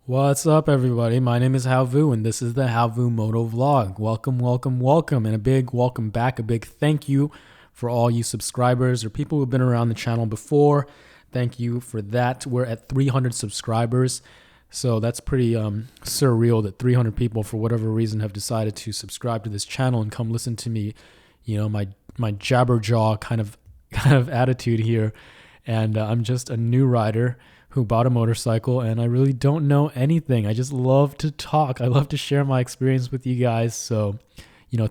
What's up, everybody? My name is Halvu, and this is the Halvu Moto Vlog. Welcome, welcome, welcome, and a big welcome back. A big thank you for all you subscribers or people who've been around the channel before. Thank you for that. We're at 300 subscribers, so that's pretty surreal that 300 people, for whatever reason, have decided to subscribe to this channel and come listen to me. You know, my jabberjaw kind of attitude here, and I'm just a new rider who bought a motorcycle, and I really don't know anything. I just love to talk. I love to share my experience with you guys. So,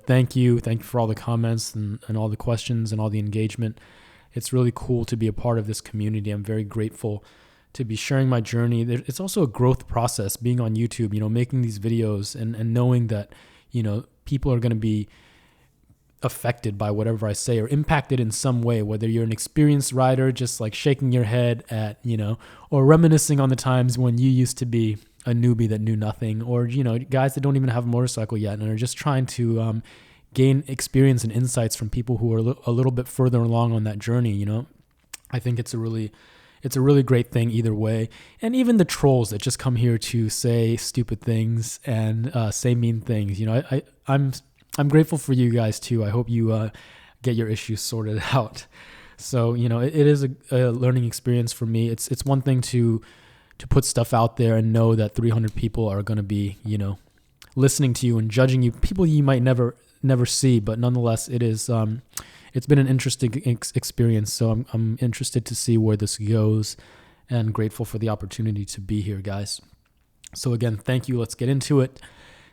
thank you. Thank you for all the comments and all the questions and all the engagement. It's really cool to be a part of this community. I'm very grateful to be sharing my journey. It's also a growth process being on YouTube, making these videos and knowing that, people are going to be affected by whatever I say or impacted in some way, whether you're an experienced rider just like shaking your head at, or reminiscing on the times when you used to be a newbie that knew nothing, or, guys that don't even have a motorcycle yet and are just trying to gain experience and insights from people who are a little bit further along on that journey. I think it's a really great thing either way. And even the trolls that just come here to say stupid things and say mean things, I'm grateful for you guys too. I hope you get your issues sorted out. So, it is a learning experience for me. It's one thing to put stuff out there and know that 300 people are going to be, listening to you and judging you, people you might never see, but nonetheless, it's been an interesting experience. So I'm interested to see where this goes and grateful for the opportunity to be here, guys. So again, thank you. Let's get into it.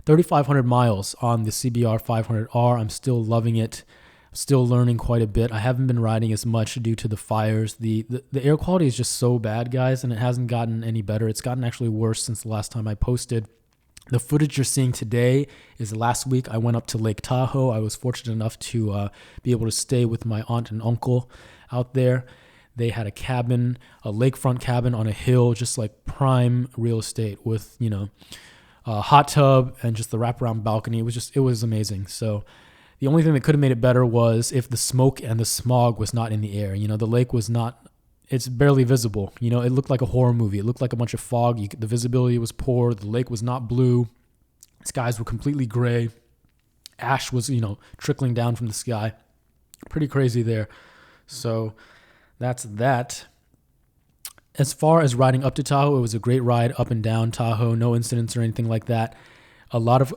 3,500 miles on the CBR 500R. I'm still loving it. Still learning quite a bit. I haven't been riding as much due to the fires. The air quality is just so bad, guys, and it hasn't gotten any better. It's gotten actually worse since the last time I posted. The footage you're seeing today is last week. I went up to Lake Tahoe. I was fortunate enough to be able to stay with my aunt and uncle out there. They had a cabin, a lakefront cabin on a hill, just like prime real estate with, a hot tub and just the wraparound balcony. It was amazing. So the only thing that could have made it better was if the smoke and the smog was not in the air. The lake was not, it's barely visible. It looked like a horror movie. It looked like a bunch of fog. The visibility was poor. The lake was not blue. Skies were completely gray. Ash was, trickling down from the sky. Pretty crazy there. So that's that. As far as riding up to Tahoe, it was a great ride up and down Tahoe. No incidents or anything like that. A lot of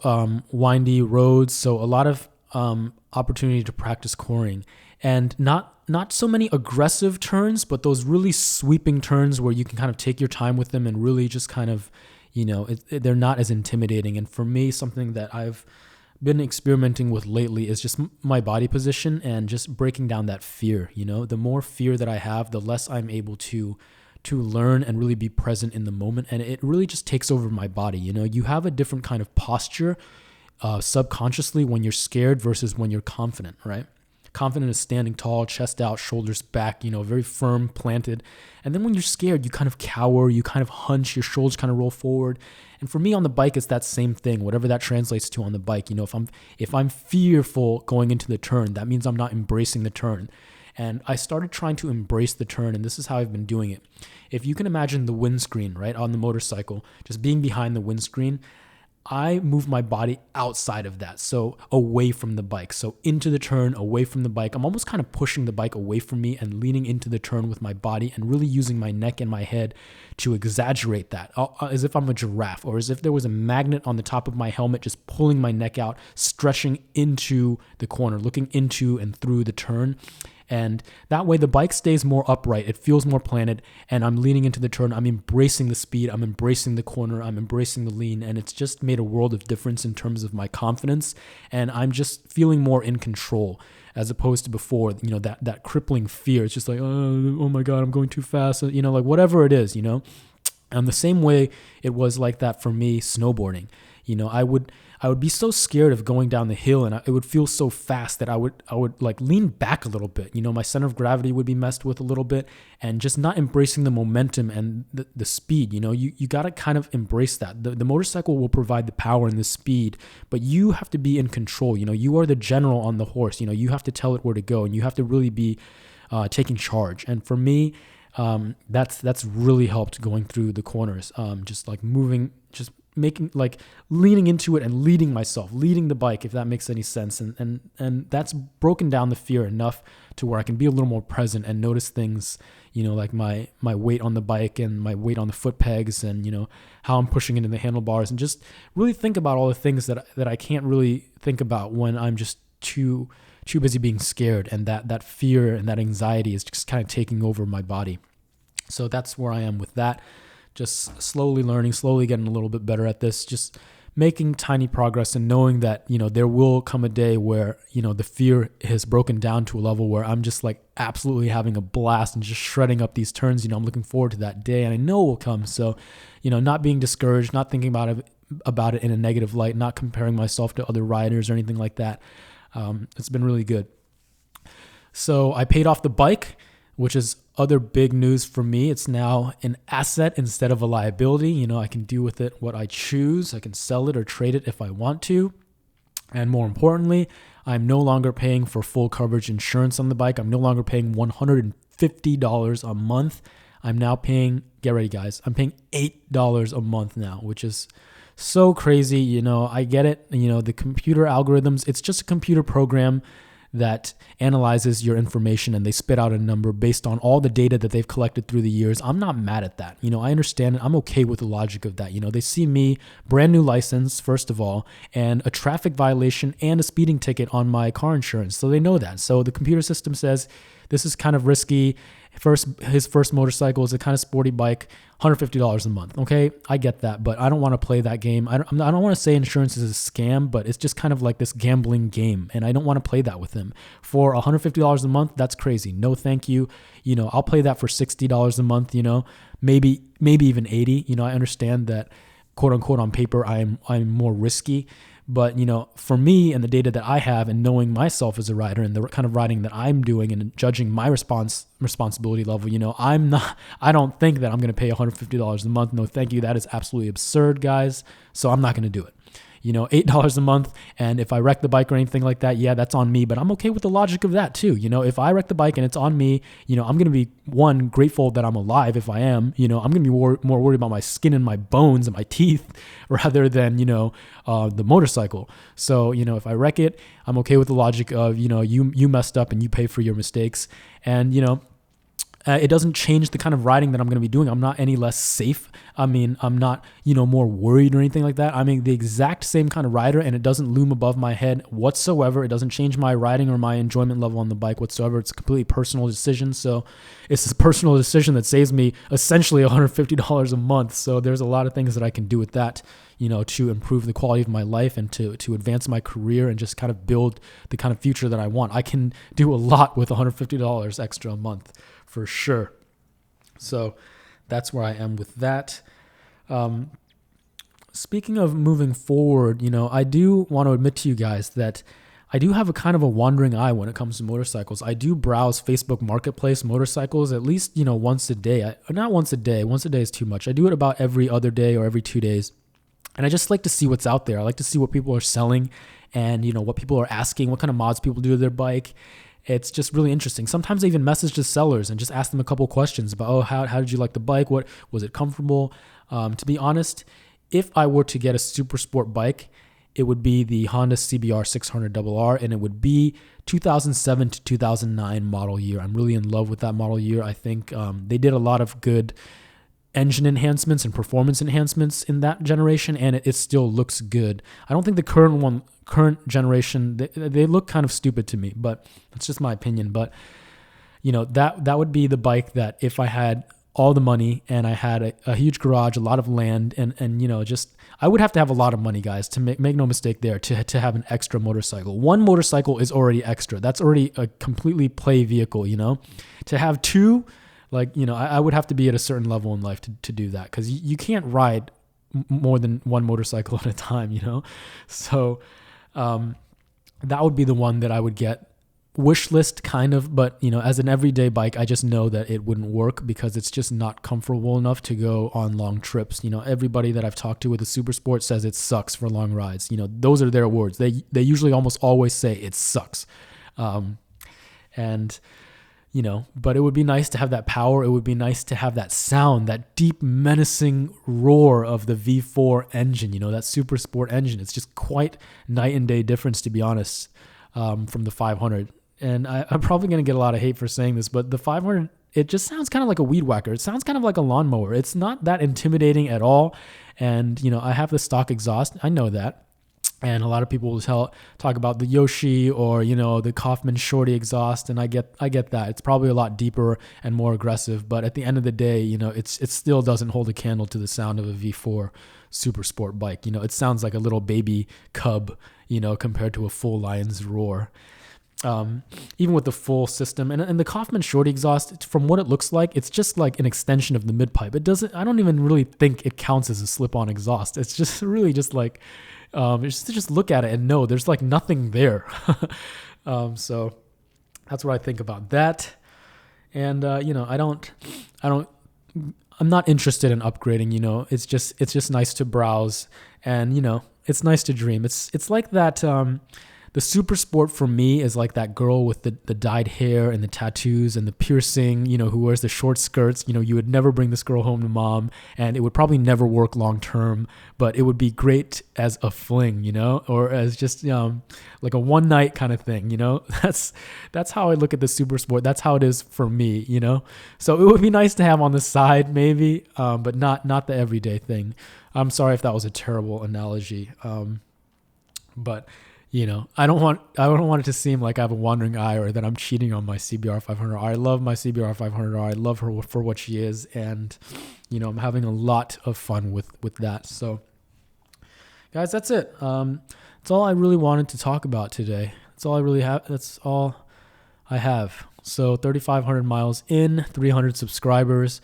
windy roads, so a lot of opportunity to practice coring. And not so many aggressive turns, but those really sweeping turns where you can kind of take your time with them and really just kind of, they're not as intimidating. And for me, something that I've been experimenting with lately is just my body position and just breaking down that fear. The more fear that I have, the less I'm able to learn and really be present in the moment. And it really just takes over my body. You have a different kind of posture subconsciously when you're scared versus when you're confident, right? Confident is standing tall, chest out, shoulders back, very firm, planted. And then when you're scared, you kind of cower, you kind of hunch, your shoulders kind of roll forward. And for me on the bike, it's that same thing, whatever that translates to on the bike. If I'm fearful going into the turn, that means I'm not embracing the turn. And I started trying to embrace the turn, and this is how I've been doing it. If you can imagine the windscreen, right, on the motorcycle, just being behind the windscreen, I move my body outside of that, so away from the bike. So into the turn, away from the bike. I'm almost kind of pushing the bike away from me and leaning into the turn with my body and really using my neck and my head to exaggerate that, as if I'm a giraffe or as if there was a magnet on the top of my helmet just pulling my neck out, stretching into the corner, looking into and through the turn. And that way the bike stays more upright. It feels more planted, and I'm leaning into the turn. I'm embracing the speed. I'm embracing the corner. I'm embracing the lean, and it's just made a world of difference in terms of my confidence. And I'm just feeling more in control as opposed to before, that crippling fear. It's just like, oh my God, I'm going too fast. Like whatever it is, And the same way it was like that for me snowboarding. I would be so scared of going down the hill, and it would feel so fast that I would like lean back a little bit. My center of gravity would be messed with a little bit, and just not embracing the momentum and the speed. You got to kind of embrace that. The motorcycle will provide the power and the speed, but you have to be in control. You are the general on the horse. You have to tell it where to go, and you have to really be taking charge. And for me, That's really helped going through the corners. Just like moving, just making, like leaning into it and leading the bike, if that makes any sense. And that's broken down the fear enough to where I can be a little more present and notice things, like my weight on the bike and my weight on the foot pegs, and how I'm pushing into the handlebars, and just really think about all the things that I can't really think about when I'm just too busy being scared, and that fear and that anxiety is just kind of taking over my body. So that's where I am with that. Just slowly learning, slowly getting a little bit better at this, just making tiny progress, and knowing that, there will come a day where, the fear has broken down to a level where I'm just like absolutely having a blast and just shredding up these turns. I'm looking forward to that day, and I know it will come. So, not being discouraged, not thinking about it in a negative light, not comparing myself to other riders or anything like that. It's been really good. So I paid off the bike, which is other big news for me. It's now an asset instead of a liability. I can do with it what I choose. I can sell it or trade it if I want to. And more importantly, I'm no longer paying for full coverage insurance on the bike. I'm no longer paying $150 a month. I'm now paying, get ready guys, I'm paying $8 a month now, which is so crazy. I get it. The computer algorithms, it's just a computer program that analyzes your information, and they spit out a number based on all the data that they've collected through the years. I'm not mad at that. I understand it. I'm okay with the logic of that. They see me, brand new license, first of all, and a traffic violation and a speeding ticket on my car insurance. So they know that. So the computer system says this is kind of risky. His first motorcycle is a kind of sporty bike, $150 a month. Okay, I get that, but I don't want to play that game. I don't want to say insurance is a scam, but it's just kind of like this gambling game, and I don't want to play that with him. For $150 a month, that's crazy. No, thank you. I'll play that for $60 a month. Maybe even $80. I understand that, quote unquote, on paper, I'm more risky. But, for me and the data that I have, and knowing myself as a rider and the kind of riding that I'm doing and judging my responsibility level, I don't think that I'm going to pay $150 a month. No, thank you. That is absolutely absurd, guys. So I'm not going to do it. $8 a month. And if I wreck the bike or anything like that, yeah, that's on me, but I'm okay with the logic of that too. If I wreck the bike and it's on me, I'm going to be, one, grateful that I'm alive. If I am, I'm going to be more worried about my skin and my bones and my teeth rather than, the motorcycle. So, if I wreck it, I'm okay with the logic of, you messed up and you pay for your mistakes. And, it doesn't change the kind of riding that I'm going to be doing. I'm not any less safe. I'm not, more worried or anything like that. I'm the exact same kind of rider, and it doesn't loom above my head whatsoever. It doesn't change my riding or my enjoyment level on the bike whatsoever. It's a completely personal decision. So it's a personal decision that saves me essentially $150 a month. So there's a lot of things that I can do with that, to improve the quality of my life and to advance my career and just kind of build the kind of future that I want. I can do a lot with $150 extra a month, for sure. So that's where I am with that. Speaking of moving forward, I do want to admit to you guys that I do have a kind of a wandering eye when it comes to motorcycles. I do browse Facebook Marketplace motorcycles at least, once a day. Not once a day. Once a day is too much. I do it about every other day or every 2 days. And I just like to see what's out there. I like to see what people are selling and, what people are asking, what kind of mods people do to their bike. It's just really interesting. Sometimes I even message the sellers and just ask them a couple questions about, how did you like the bike? What was it comfortable? To be honest, if I were to get a super sport bike, it would be the Honda CBR 600RR, and it would be 2007 to 2009 model year. I'm really in love with that model year. I think they did a lot of good engine enhancements and performance enhancements in that generation, and it still looks good. I don't think the current generation, they look kind of stupid to me, but it's just my opinion. But that would be the bike that if I had all the money and I had a huge garage, a lot of land, and just, I would have to have a lot of money, guys, to make no mistake there, to have an extra motorcycle. One motorcycle is already extra. That's already a completely play vehicle, to have two, I would have to be at a certain level in life to do that, because you can't ride more than one motorcycle at a time, So that would be the one that I would get. Wish list kind of, but as an everyday bike, I just know that it wouldn't work because it's just not comfortable enough to go on long trips. Everybody that I've talked to with a super sport says it sucks for long rides. Those are their words. They usually almost always say it sucks. And but it would be nice to have that power. It would be nice to have that sound, that deep menacing roar of the V4 engine, that super sport engine. It's just quite night and day difference, to be honest, from the 500. And I'm probably going to get a lot of hate for saying this, but the 500, it just sounds kind of like a weed whacker. It sounds kind of like a lawnmower. It's not that intimidating at all. And, I have the stock exhaust. I know that. And a lot of people will talk about the Yoshi or, the Kaufman Shorty exhaust. And I get that. It's probably a lot deeper and more aggressive. But at the end of the day, it still doesn't hold a candle to the sound of a V4 super sport bike. It sounds like a little baby cub, compared to a full lion's roar. Even with the full system and the Kaufman Shorty exhaust, from what it looks like, it's just like an extension of the mid pipe. I don't even really think it counts as a slip-on exhaust. It's just really just like, just look at it and know there's like nothing there. So that's what I think about that. And, I'm not interested in upgrading, it's just nice to browse and, it's nice to dream. It's like that, the super sport for me is like that girl with the dyed hair and the tattoos and the piercing, who wears the short skirts. You would never bring this girl home to mom, and it would probably never work long term, but it would be great as a fling, or as just like a one night kind of thing, That's how I look at the super sport. That's how it is for me, So it would be nice to have on the side maybe, but not the everyday thing. I'm sorry if that was a terrible analogy, but I don't want it to seem like I have a wandering eye or that I'm cheating on my CBR 500R. I love my CBR 500R. I love her for what she is, and I'm having a lot of fun with that. So, guys, that's it. That's all I really wanted to talk about today. That's all I really have. That's all I have. So 3,500 miles in, 300 subscribers,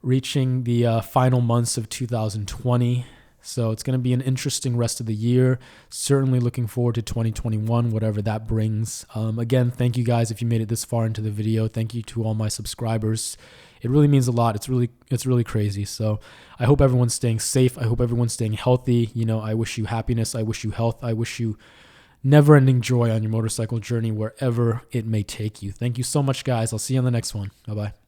reaching the final months of 2020. So it's going to be an interesting rest of the year. Certainly looking forward to 2021, whatever that brings. Again, thank you guys if you made it this far into the video. Thank you to all my subscribers. It really means a lot. It's really crazy. So I hope everyone's staying safe. I hope everyone's staying healthy. I wish you happiness. I wish you health. I wish you never-ending joy on your motorcycle journey, wherever it may take you. Thank you so much, guys. I'll see you on the next one. Bye-bye.